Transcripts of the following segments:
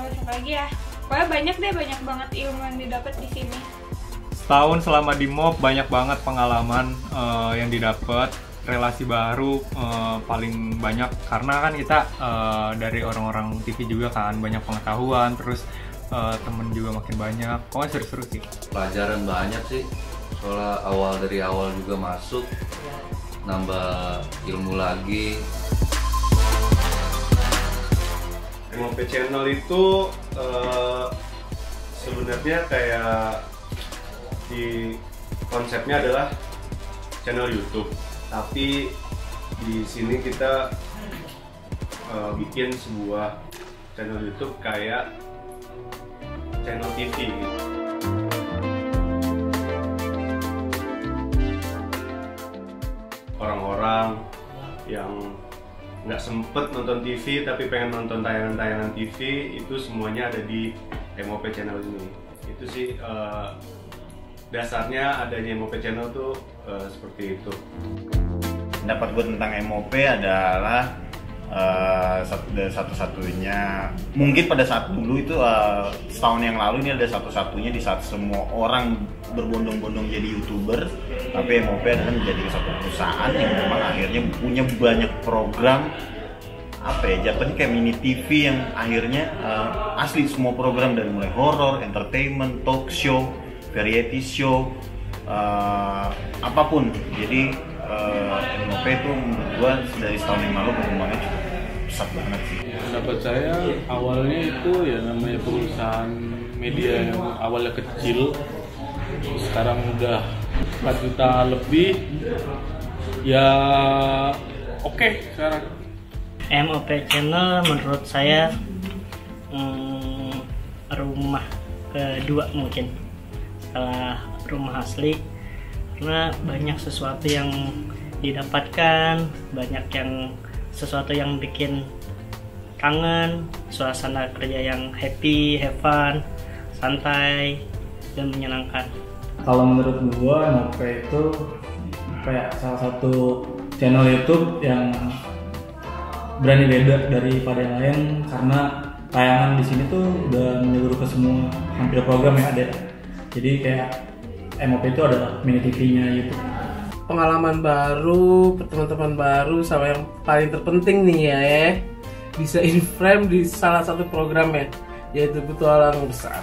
siapa lagi ya. Pokoknya banyak banget ilmu yang didapat di sini. Setahun selama di MOP banyak banget pengalaman yang didapat, relasi baru paling banyak karena kan kita dari orang-orang TV juga kan, banyak pengetahuan, terus temen juga makin banyak. Pokoknya seru-seru sih. Pelajaran banyak sih, soalnya dari awal juga masuk, nambah ilmu lagi. MOP Channel itu sebenarnya kayak di konsepnya adalah channel YouTube, tapi di sini kita bikin sebuah channel YouTube kayak channel TV gitu. Orang-orang yang nggak sempet nonton TV tapi pengen nonton tayangan-tayangan TV itu semuanya ada di MOP Channel ini. Itu sih dasarnya adanya MOP Channel tuh seperti itu. Pendapat gue tentang MOP adalah satu-satunya, mungkin pada saat dulu itu setahun yang lalu ini ada satu-satunya di saat semua orang berbondong-bondong jadi YouTuber, tapi MOP adalah menjadi satu perusahaan yang memang akhirnya punya banyak program, apa ya, jatuhnya kayak mini TV yang akhirnya asli semua program dari mulai horror, entertainment, talk show, variety show, apapun. Jadi MOP itu menurut gue dari setahun yang lalu perkembangannya cukup pesat banget sih. Pendapat saya awalnya itu ya namanya perusahaan media yang awalnya kecil, sekarang udah 4 juta lebih, ya oke sekarang. MOP Channel menurut saya rumah kedua mungkin setelah rumah asli, karena banyak sesuatu yang didapatkan, banyak yang sesuatu yang bikin kangen, suasana kerja yang happy, have fun, santai, dan menyenangkan. Kalau menurut gua, MOP itu kayak salah satu channel YouTube yang berani beda daripada yang lain, karena tayangan di sini tuh udah menyeluruh ke semua hampir program yang ada. Jadi kayak MOP itu adalah mini TV-nya YouTube. Pengalaman baru, teman-teman baru, sama yang paling terpenting nih ya, bisa in frame di salah satu programnya, yaitu Petualang Besar.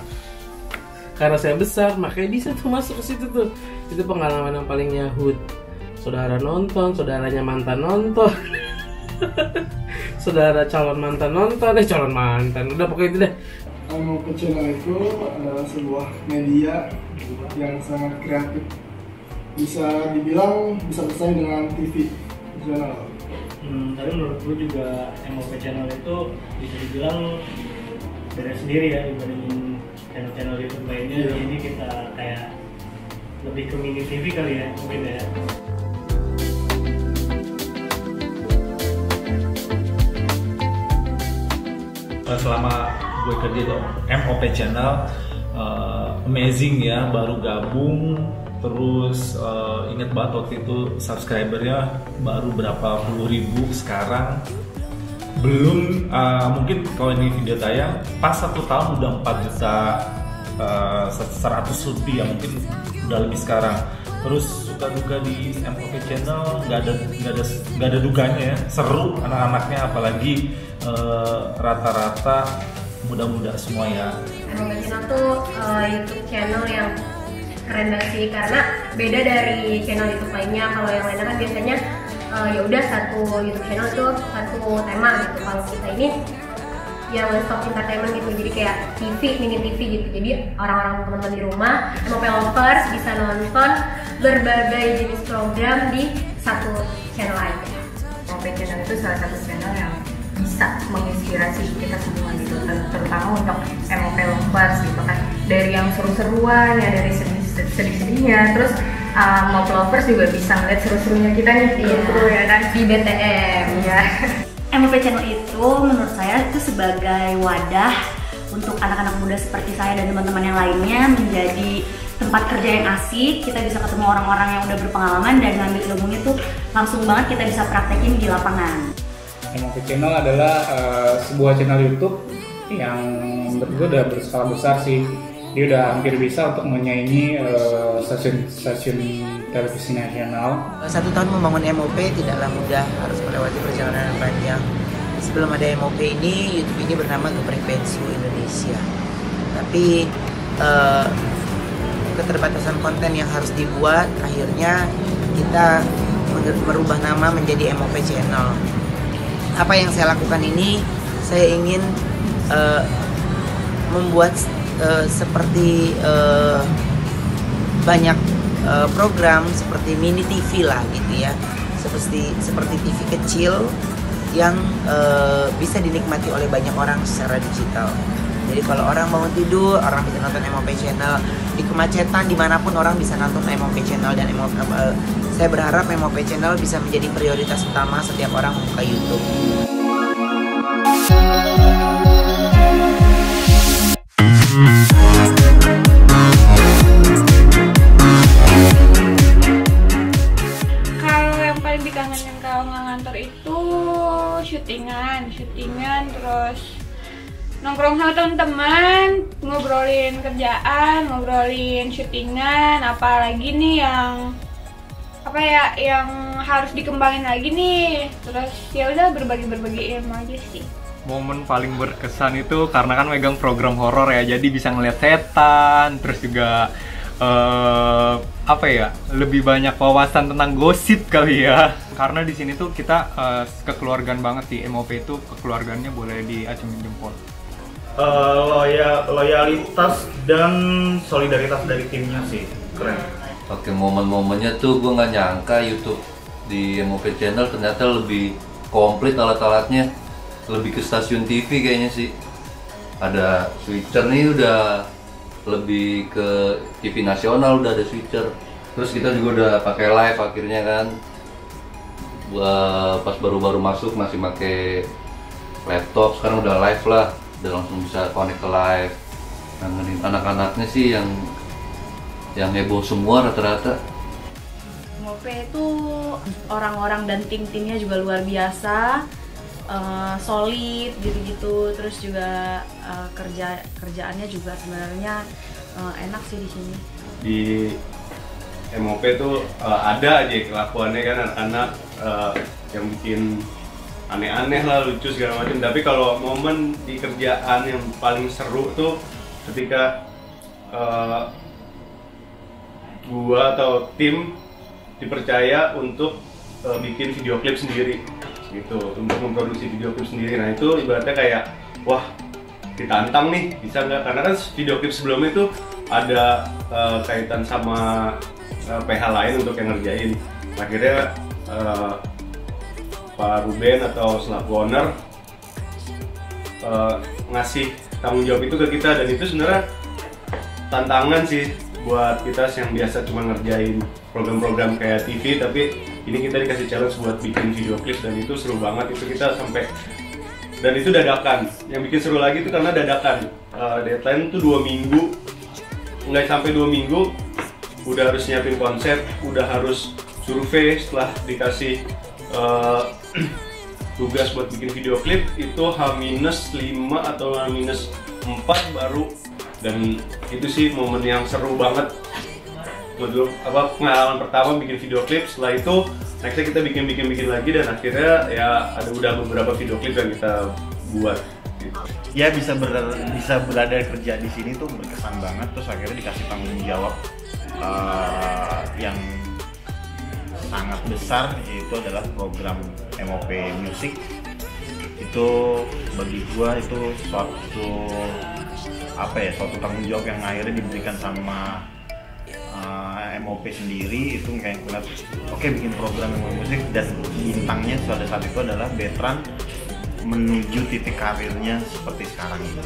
Karena saya besar, makanya bisa tuh masuk ke situ tuh. Itu pengalaman yang paling nyahut. Saudara nonton, saudaranya mantan nonton. Saudara calon mantan nonton, calon mantan, udah pokoknya itu deh. MOP Channel itu adalah sebuah media yang sangat kreatif, bisa dibilang bisa bersaing dengan TV channel. Tapi menurut gue juga MOP Channel itu bisa dibilang beda sendiri ya dibandingin channel-channel YouTube lainnya. Jadi kita kayak lebih ke mini TV kali ya, mungkin ya. Selama gue kerja di MOP Channel, amazing ya, baru gabung, terus inget banget waktu itu subscribernya baru berapa puluh ribu, sekarang belum, mungkin kalau ini video tayang pas 1 tahun udah 4 juta 100 lebih ya, mungkin udah lebih sekarang. Terus suka duka di MOP Channel nggak ada duganya ya, seru anak-anaknya, apalagi rata-rata muda-muda semua ya. MOP Channel tuh YouTube channel yang keren banget sih, karena beda dari channel YouTube lainnya. Kalau yang lainnya kan biasanya ya udah satu YouTube channel tuh satu tema gitu. Kalau kita ini ya one stop entertainment gitu, jadi kayak TV, mini TV gitu. Jadi orang-orang teman-teman di rumah, MOP lovers bisa nonton berbagai jenis program di satu channel aja. MOP Channel itu salah satu channel yang bisa menginspirasi kita semua gitu, terutama untuk MOP lovers gitu kan. Dari yang seru-seruan ya, dari sedih-sedihnya, terus MOP lovers juga bisa ngeliat seru-serunya kita nih, seru ya kan, di BTM ya. MOP Channel itu menurut saya itu sebagai wadah untuk anak-anak muda seperti saya dan teman-teman yang lainnya, menjadi tempat kerja yang asik. Kita bisa ketemu orang-orang yang udah berpengalaman dan ngambil ilmunya tuh langsung banget kita bisa praktekin di lapangan. MOP Channel adalah sebuah channel YouTube yang menurut gue udah berskala besar sih. Dia udah hampir bisa untuk menyaingi stasiun televisi nasional. 1 tahun membangun MOP tidaklah mudah, harus melewati perjalanan panjang. Sebelum ada MOP ini, YouTube ini bernama Geprek Pensiu Indonesia. Tapi keterbatasan konten yang harus dibuat, akhirnya kita merubah nama menjadi MOP Channel. Apa yang saya lakukan ini, saya ingin membuat seperti banyak program seperti mini TV lah gitu ya, seperti TV kecil yang bisa dinikmati oleh banyak orang secara digital. Jadi kalau orang bangun tidur, orang bisa nonton MOP Channel. Di kemacetan dimanapun orang bisa nonton MOP Channel, dan saya berharap MOP Channel bisa menjadi prioritas utama setiap orang membuka YouTube. Kalau yang paling dikangenin kalau nggak ngantor itu syutingan terus nongkrong sama teman-teman, ngobrolin kerjaan, ngobrolin syutingan, apalagi nih yang harus dikembangin lagi nih. Terus ya udah berbagi ilmu aja sih. Momen paling berkesan itu karena kan megang program horor ya, jadi bisa ngeliat setan, terus juga lebih banyak wawasan tentang gosip kali ya. Karena di sini tuh kita kekeluargaan banget sih, MOP itu kekeluargaannya boleh diacungin jempol. Loyalitas dan solidaritas dari timnya sih keren. Oke, momen-momennya tuh gue nggak nyangka YouTube di MOP Channel ternyata lebih komplit alat-alatnya, lebih ke stasiun TV kayaknya sih. Ada switcher nih, udah lebih ke TV nasional, udah ada switcher. Terus kita juga udah pakai live akhirnya kan. Pas baru-baru masuk masih pakai laptop, sekarang udah live lah, udah langsung bisa connect ke live. Nanganin anak-anaknya sih yang heboh semua rata-rata. MOP itu orang-orang dan tim-timnya juga luar biasa, solid gitu-gitu. Terus juga kerjaannya juga sebenarnya enak sih di sini. Di MOP tuh ada aja kelakuannya kan anak-anak yang bikin aneh-aneh lah, lucu segala macam. Tapi kalau momen di kerjaan yang paling seru tuh ketika gua atau tim dipercaya untuk bikin video klip sendiri gitu, untuk memproduksi video klip sendiri. Nah itu ibaratnya kayak wah, ditantang nih, bisa nggak? Karena kan video klip sebelumnya itu ada kaitan sama PH lain untuk yang ngerjain. Akhirnya Pak Ruben atau selaku owner ngasih tanggung jawab itu ke kita, dan itu sebenarnya tantangan sih buat kita yang biasa cuma ngerjain program-program kayak TV, tapi ini kita dikasih challenge buat bikin video klip, dan itu seru banget. Itu kita sampai, dan itu dadakan. Yang bikin seru lagi itu karena dadakan. Deadline tuh 2 minggu, nggak sampai 2 minggu udah harus nyiapin konsep, udah harus survei. Setelah dikasih tugas buat bikin video klip itu H-5 atau H-4 baru. Dan itu sih momen yang seru banget. Pengalaman pertama bikin video klip. Setelah itu nextnya kita bikin lagi, dan akhirnya ya udah beberapa video klip yang kita buat gitu. Ya bisa berada kerja di sini tuh berkesan banget. Terus akhirnya dikasih tanggung jawab yang sangat besar, yaitu adalah program MOP Music. Itu bagi gua itu suatu tanggung jawab yang akhirnya diberikan sama MOP sendiri. Itu kayak ngeliat, oke, bikin program MOP Musik, dan bintangnya pada saat itu adalah Betran menuju titik karirnya seperti sekarang ini.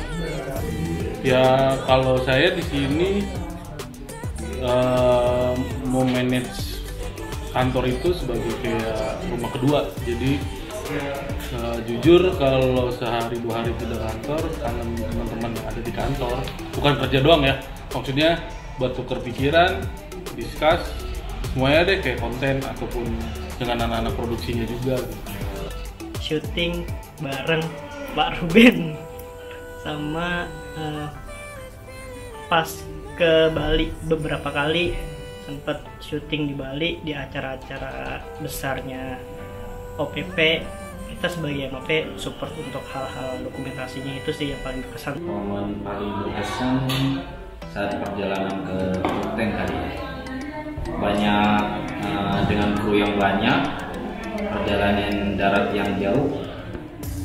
Ya kalau saya di sini memanage kantor itu sebagai kayak rumah kedua. Jadi jujur kalau sehari 2 hari tidak kantor, kangen teman-teman yang ada di kantor. Bukan kerja doang ya, maksudnya buat tukar pikiran, discuss semuanya deh, kayak konten ataupun dengan anak-anak produksinya juga. Syuting bareng Pak Ruben sama pas ke Bali beberapa kali sempat syuting di Bali di acara-acara besarnya OPP. Kita sebagai MOP support untuk hal-hal dokumentasinya, itu sih yang paling berkesan. Momen paling berkesan saat perjalanan ke Ruteng kali ya. Banyak dengan kru yang banyak, perjalanan darat yang jauh,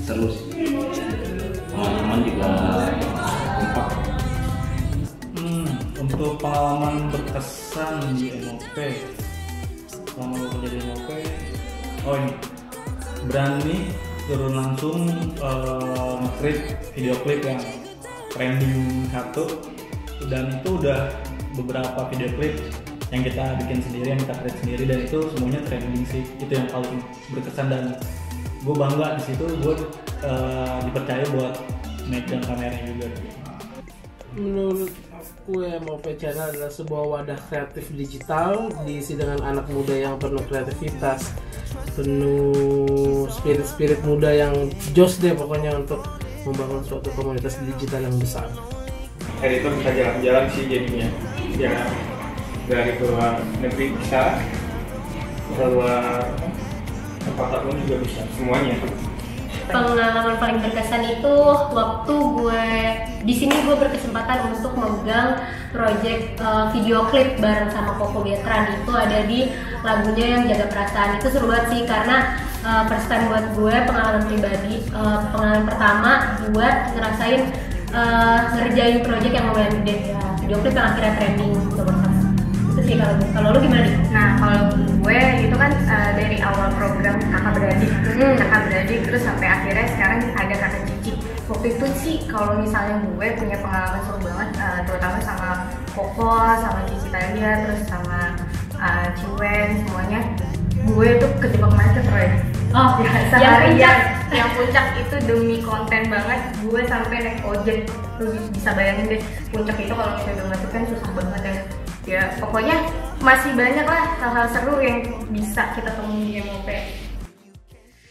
seru sih. Teman-teman juga kompak. Untuk pengalaman berkesan di MOP selama gue kerja di MOP, ini berani turun langsung nge-create video klip yang trending 1, dan itu udah beberapa video klip yang kita bikin sendiri, yang kita create sendiri, dan itu semuanya trending sih. Itu yang paling berkesan dan gue bangga di situ. Gue dipercaya buat megang kameranya juga. Menurut gue MOP Channel adalah sebuah wadah kreatif digital diisi dengan anak muda yang penuh kreativitas, penuh spirit muda yang jos deh pokoknya untuk membangun suatu komunitas digital yang besar. Editor bisa jalan-jalan sih jadinya, ya dari keluar negeri bisa, keluar tempat apapun juga bisa, semuanya. Pengalaman paling berkesan itu waktu gue di sini gue berkesempatan untuk memegang project video klip bareng sama Koko Betran. Itu ada di lagunya Yang Jaga Perasaan. Itu seru banget sih karena first time buat gue, pengalaman pribadi, pengalaman pertama buat ngerasain ngerjain project yang lumayan gede ya, video klip yang akhirnya trending nomor 1. Itu sih kalau lu gimana nih? Nah kalau gue itu kan dari awal program kakak beradik terus sampai akhirnya sekarang ada kakak Cici. Waktu itu sih kalau misalnya gue punya pengalaman seru banget, terutama sama Koko, sama Cici Talia, terus sama Ciwen, semuanya gue tuh kejebak macet Roy. Oh ya, seharian yang puncak itu demi konten banget, gue sampai naik ojek. Lu bisa bayangin deh, puncak itu kalau misalnya udah macet kan susah banget ya. Ya pokoknya masih banyak lah hal-hal seru yang bisa kita temuin di MOP.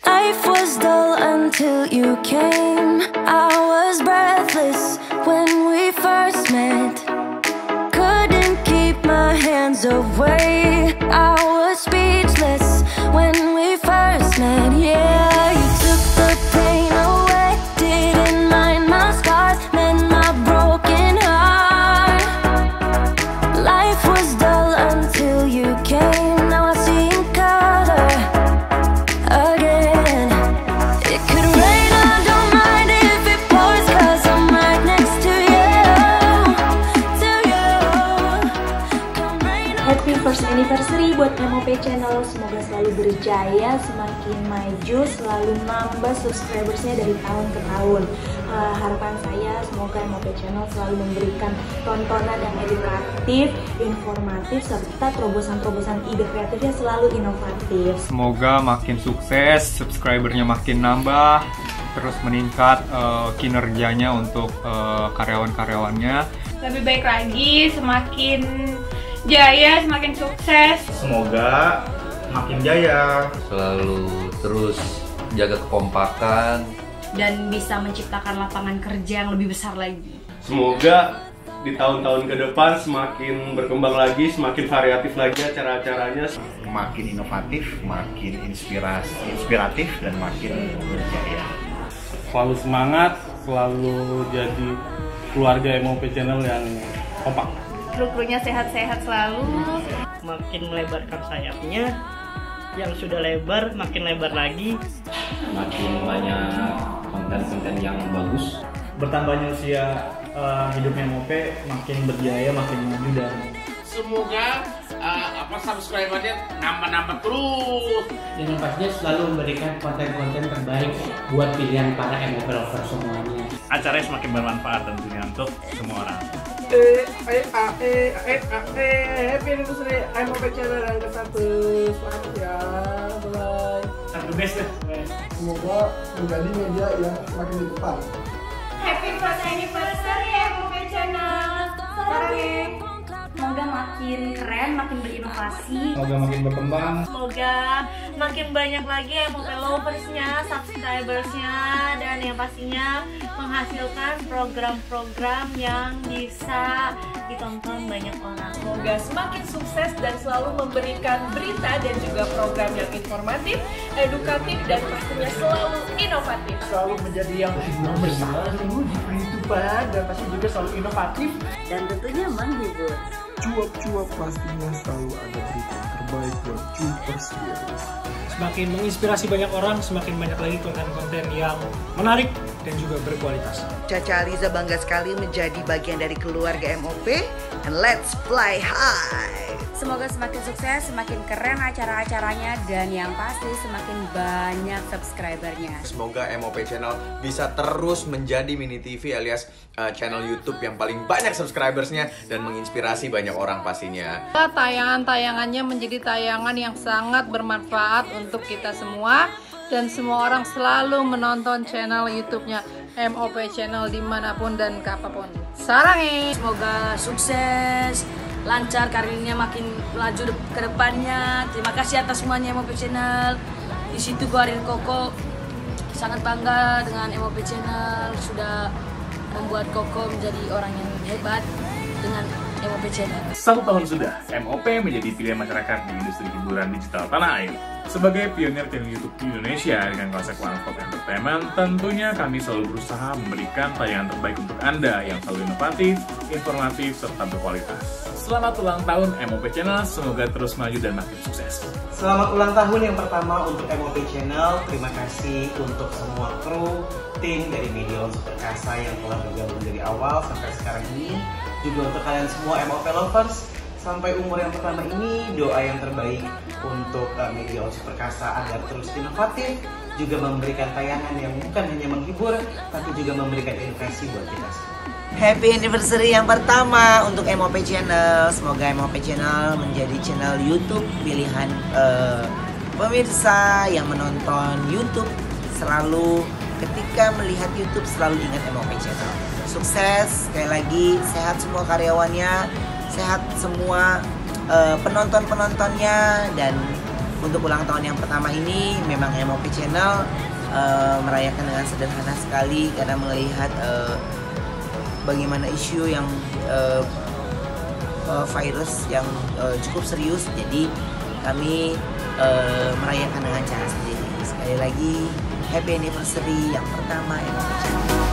Life was dull until you came. I was breathless when we first met. Couldn't keep my hands away. I was speechless when we first met. Yeah, you took the pain away. Didn't mind my scars, mend my broken heart. Life was dull until you came. Now I see in color again. It could rain, I don't mind if it pours, 'cause I'm right next to you. Happy first anniversary buat MOP Channel. Semoga selalu berjaya, semakin maju, selalu nambah subscribersnya dari tahun ke tahun. Harapan saya semoga MOP Channel selalu memberikan tontonan yang edukatif, informatif, serta terobosan-terobosan ide kreatifnya selalu inovatif. Semoga makin sukses, subscribernya makin nambah, terus meningkat kinerjanya untuk karyawan-karyawannya. Lebih baik lagi, semakin jaya, semakin sukses. Semoga makin jaya. Selalu terus jaga kekompakan dan bisa menciptakan lapangan kerja yang lebih besar lagi. Semoga di tahun-tahun ke depan semakin berkembang lagi, semakin variatif lagi acara-acaranya, makin inovatif, makin inspiratif dan makin berjaya. Selalu semangat, selalu jadi keluarga MOP Channel yang kompak. Kru-krunya sehat-sehat selalu. Makin melebarkan sayapnya, yang sudah lebar makin lebar lagi. Makin banyak konten-konten yang bagus. Bertambahnya usia hidupnya MOP, makin berjaya, makin maju, dan semoga subscribernya nambah-nambah terus. Dan yang pastinya selalu memberikan konten-konten terbaik buat pilihan para MOP lover semuanya. Acaranya semakin bermanfaat tentunya untuk semua orang. Happy anniversary MOP Channel yang ke-1. Selamat ya, bye. Satu best deh. Semoga menjadi media yang semakin di depan. Happy first anniversary MOP Channel. Sorry. semoga makin keren, makin berinovasi. Semoga makin berkembang. Semoga makin banyak lagi MOP loversnya, subscribersnya, dan yang pastinya menghasilkan program-program yang bisa ditonton banyak orang. Semoga semakin sukses dan selalu memberikan berita dan juga program yang informatif, edukatif, dan pastinya selalu inovatif. Selalu menjadi yang nomor satu di kehidupan dan pasti juga selalu inovatif dan tentunya menghibur. Cuap-cuap pastinya selalu ada berita terbaik buat Cupers Series. Semakin menginspirasi banyak orang, semakin banyak lagi konten-konten yang menarik dan juga berkualitas. Caca Aliza bangga sekali menjadi bagian dari keluarga MOP, and let's fly high. Semoga semakin sukses, semakin keren acara-acaranya, dan yang pasti semakin banyak subscribernya. Semoga MOP Channel bisa terus menjadi mini TV alias channel YouTube yang paling banyak subscribersnya dan menginspirasi banyak orang pastinya. Tayangan-tayangannya menjadi tayangan yang sangat bermanfaat untuk kita semua, dan semua orang selalu menonton channel YouTube-nya MOP Channel dimanapun dan kapanpun. Sarangi. Semoga sukses, lancar, karirnya makin laju ke depannya. Terima kasih atas semuanya MOP Channel. Di situ gua Arin Koko sangat bangga dengan MOP Channel, sudah membuat Koko menjadi orang yang hebat dengan MOP Channel. 1 tahun sudah, MOP menjadi pilihan masyarakat di industri hiburan digital tanah air. Sebagai pionir channel YouTube di Indonesia dengan konsep One Stop Entertainment, tentunya kami selalu berusaha memberikan tayangan terbaik untuk Anda yang selalu inovatif, informatif, serta berkualitas. Selamat ulang tahun MOP Channel, semoga terus maju dan makin sukses. Selamat ulang tahun yang pertama untuk MOP Channel. Terima kasih untuk semua kru, tim dari Media One Perkasa yang telah bergabung dari awal sampai sekarang ini. Juga untuk kalian semua MOP lovers, sampai umur yang pertama ini, doa yang terbaik untuk Media One Perkasa agar terus inovatif, juga memberikan tayangan yang bukan hanya menghibur, tapi juga memberikan edukasi buat kita semua. Happy anniversary yang pertama untuk MOP Channel. Semoga MOP Channel menjadi channel YouTube pilihan pemirsa yang menonton YouTube. Selalu ketika melihat YouTube selalu ingat MOP Channel. Sukses, sekali lagi sehat semua karyawannya, sehat semua penonton-penontonnya, dan untuk ulang tahun yang pertama ini memang MOP Channel merayakan dengan sederhana sekali karena melihat bagaimana isu yang virus yang cukup serius, jadi kami merayakan dengan cara sendiri. Sekali lagi happy anniversary yang pertama MOP Channel.